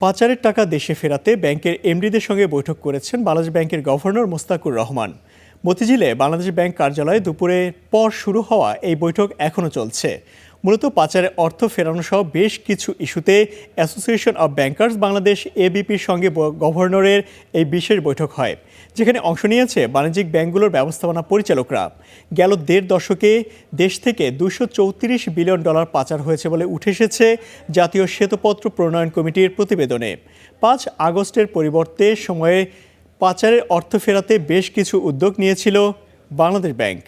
পাচারের টাকা দেশে ফেরাতে ব্যাংকের এমডিদের সঙ্গে বৈঠক করেছেন বাংলাদেশ ব্যাংকের গভর্নর মোস্তাকুর রহমান। মতিঝিলে বাংলাদেশ ব্যাংক কার্যালয়ে দুপুরের পর শুরু হওয়া এই বৈঠক এখনও চলছে। মূলত পাচারের অর্থ ফেরানো সহ বেশ কিছু ইস্যুতে অ্যাসোসিয়েশন অব ব্যাংকার্স বাংলাদেশ এবিপির সঙ্গে গভর্নরের এই বিশেষ বৈঠক হয়, যেখানে অংশ নিয়েছে বাণিজ্যিক ব্যাংকগুলোর ব্যবস্থাপনা পরিচালকরা। গেল দেড় দশকে দেশ থেকে $234 বিলিয়ন পাচার হয়েছে বলে উঠে এসেছে জাতীয় শ্বেতপত্র প্রণয়ন কমিটির প্রতিবেদনে। 5 আগস্টের পরিবর্তে সময়ে পাচারের অর্থ ফেরাতে বেশ কিছু উদ্যোগ নিয়েছিল বাংলাদেশ ব্যাংক।